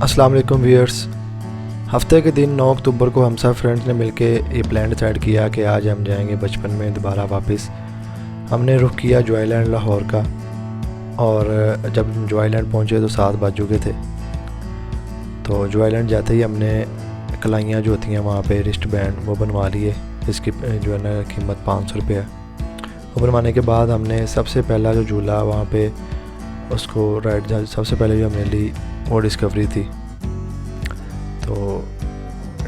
अस्सलाम वालेकुम व्यूअर्स। हफ्ते के दिन 9 अक्टूबर को हम सब फ्रेंड्स ने मिलके ये प्लान डिसाइड किया कि आज हम जाएंगे बचपन में दोबारा वापस। हमने रुख किया जॉयलैंड लाहौर का, और जब जॉयलैंड पहुंचे तो 7 बज चुके थे। तो जॉयलैंड जाते ही हमने कलाइयाँ जो होती हैं वहाँ पे रिस्ट बैंड वो बनवा लिए, इसकी जो है ना कीमत 500 रुपये है। वो बनवाने के बाद हमने सबसे पहला जो झूला वहाँ पे उसको राइड सबसे पहले जो हमने ली वो डिस्कवरी थी। तो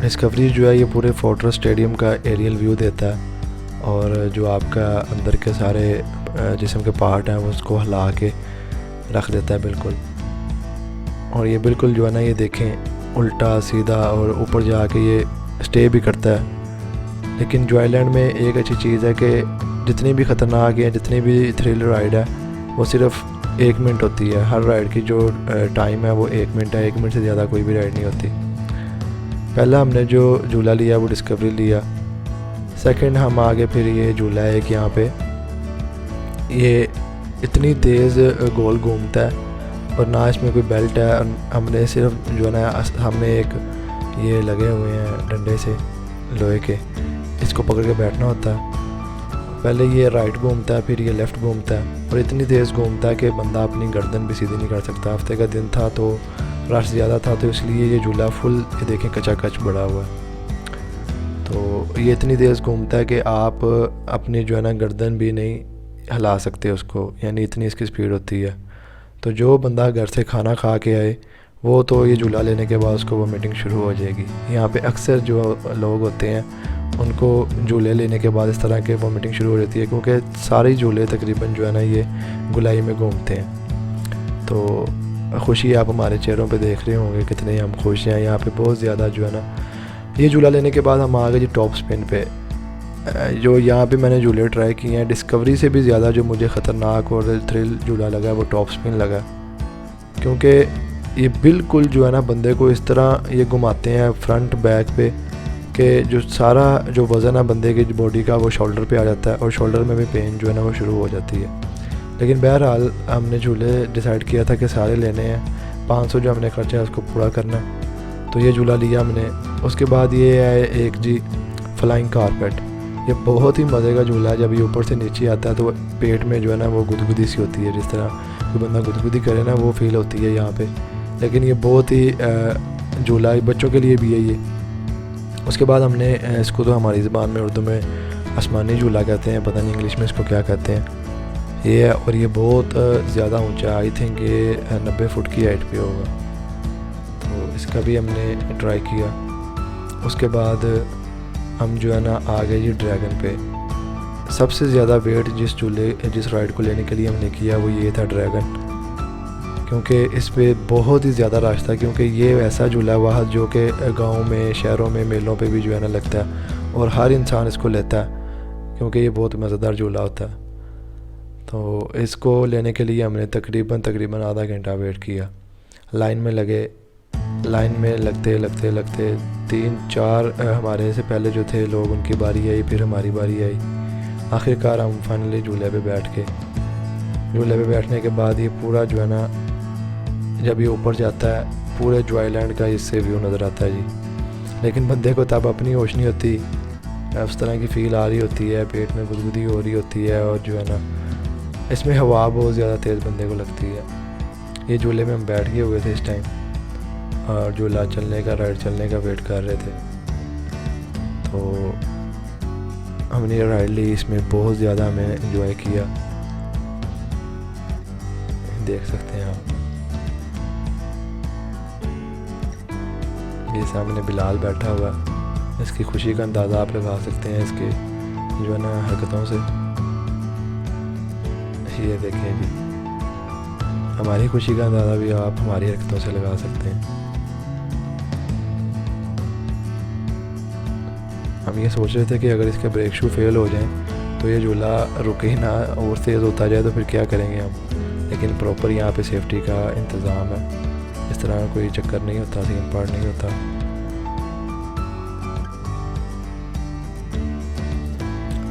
डिस्कवरी जो है ये पूरे फोर्ट्रेस स्टेडियम का एरियल व्यू देता है, और जो आपका अंदर के सारे जिस्म के पार्ट हैं वो उसको हिला के रख देता है बिल्कुल। और ये बिल्कुल जो है ना ये देखें उल्टा सीधा, और ऊपर जाके ये स्टे भी करता है। लेकिन जॉयलैंड में एक अच्छी चीज़ है कि जितनी भी ख़तरनाक है, जितनी भी थ्रिल राइड है, वो सिर्फ 1 मिनट होती है। हर राइड की जो टाइम है वो 1 मिनट है। 1 मिनट से ज़्यादा कोई भी राइड नहीं होती। पहला हमने जो झूला लिया वो डिस्कवरी लिया। सेकंड हम आगे फिर ये झूला है कि यहाँ पे ये इतनी तेज़ गोल घूमता है और ना इसमें कोई बेल्ट है। हमने सिर्फ जो है ना हमने एक ये लगे हुए हैं डंडे से लोहे के, इसको पकड़ के बैठना होता है। पहले ये राइट घूमता है, फिर ये लेफ़्ट घूमता है, और इतनी तेज़ घूमता है कि बंदा अपनी गर्दन भी सीधी नहीं कर सकता। हफ्ते का दिन था तो रश ज़्यादा था, तो इसलिए ये झूला फुल ये देखें कचाकच बड़ा हुआ है। तो ये इतनी तेज़ घूमता है कि आप अपनी जो है ना गर्दन भी नहीं हिला सकते उसको, यानी इतनी इसकी स्पीड होती है। तो जो बंदा घर से खाना खा के आए वो तो ये झूला लेने के बाद उसको वोमिटिंग शुरू हो जाएगी। यहाँ पे अक्सर जो लोग होते हैं उनको झूले लेने के बाद इस तरह के वोमिटिंग शुरू हो जाती है, क्योंकि सारे झूले तकरीबन जो है ना ये गुलाई में घूमते हैं। तो खुशी आप हमारे चेहरों पे देख रहे होंगे कितने हम खुश हैं। यहाँ पे बहुत ज़्यादा जो है ना ये झूला लेने के बाद हम आ गए जी टॉप स्पिन पे। जो यहाँ पे मैंने झूले ट्राई किए हैं, डिस्कवरी से भी ज़्यादा जो मुझे ख़तरनाक और थ्रिल झूला लगा वो टॉप स्पिन लगा, क्योंकि ये बिल्कुल जो है ना बंदे को इस तरह ये घुमाते हैं फ्रंट बैक पे कि जो सारा जो वज़न है बंदे की बॉडी का वो शोल्डर पे आ जाता है, और शोल्डर में भी पेन जो है ना वो शुरू हो जाती है। लेकिन बहरहाल हमने झूले डिसाइड किया था कि सारे लेने हैं, 500 जो हमने खर्चा है उसको पूरा करना है। तो ये झूला लिया हमने। उसके बाद ये है एक जी फ्लाइंग कारपेट। ये बहुत ही मज़े का झूला है। जब ये ऊपर से नीचे आता है तो पेट में जो है ना वो गुदगुदी सी होती है, जिस तरह कोई बंदा गुदगुदी करे ना वो फील होती है यहाँ पे। लेकिन ये बहुत ही झूला बच्चों के लिए भी है ये। उसके बाद हमने इसको तो हमारी ज़बान में उर्दू में आसमानी झूला कहते हैं, पता नहीं इंग्लिश में इसको क्या कहते हैं ये है। और ये बहुत ज़्यादा ऊंचा, आई थिंक ये 90 फुट की हाइट पे होगा। तो इसका भी हमने ट्राई किया। उसके बाद हम जो है ना आ गए जी ड्रैगन पे। सबसे ज़्यादा वेट जिस राइड को लेने के लिए हमने किया वो ये था ड्रैगन, क्योंकि इस पे बहुत ही ज़्यादा रश था। क्योंकि ये ऐसा झूला हुआ जो कि गाँव में, शहरों में, मेलों पे भी जो है ना लगता है, और हर इंसान इसको लेता है क्योंकि ये बहुत मज़ेदार झूला होता है। तो इसको लेने के लिए हमने तकरीबन आधा घंटा वेट किया। लाइन में लगे, लाइन में लगते 3-4 हमारे से पहले जो थे लोग उनकी बारी आई, फिर हमारी बारी आई। आखिरकार हम फाइनली झूले पे बैठ के, झूले पे बैठने के बाद ये पूरा जो है ना जब ये ऊपर जाता है पूरे जॉयलैंड का इससे व्यू नज़र आता है जी। लेकिन बंदे को तब अपनी होश नहीं होती, उस तरह की फ़ील आ रही होती है, पेट में गुदगुदी हो रही होती है, और जो है ना इसमें हवा बहुत ज़्यादा तेज़ बंदे को लगती है। ये झूले में हम बैठ गए हुए थे इस टाइम, और झूला चलने का, राइड चलने का वेट कर रहे थे। तो हमने ये राइड ली, इसमें बहुत ज़्यादा हमें एंजॉय किया, देख सकते हैं आप। ये सामने बिलाल बैठा हुआ है, इसकी खुशी का अंदाज़ा आप लगा सकते हैं इसके जो है ना हरकतों से। ये देखें जी, हमारी खुशी का अंदाज़ा भी आप हमारी हरकतों से लगा सकते हैं। हम ये सोच रहे थे कि अगर इसके ब्रेक शू फेल हो जाएं तो ये झूला रुके ही ना और तेज़ होता जाए तो फिर क्या करेंगे हम। लेकिन प्रॉपर यहाँ पे सेफ्टी का इंतज़ाम है, इस तरह कोई चक्कर नहीं होता, सीन पार्ट नहीं होता।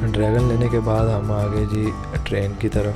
ड्रैगन लेने के बाद हम आ गए जी ट्रेन की तरफ।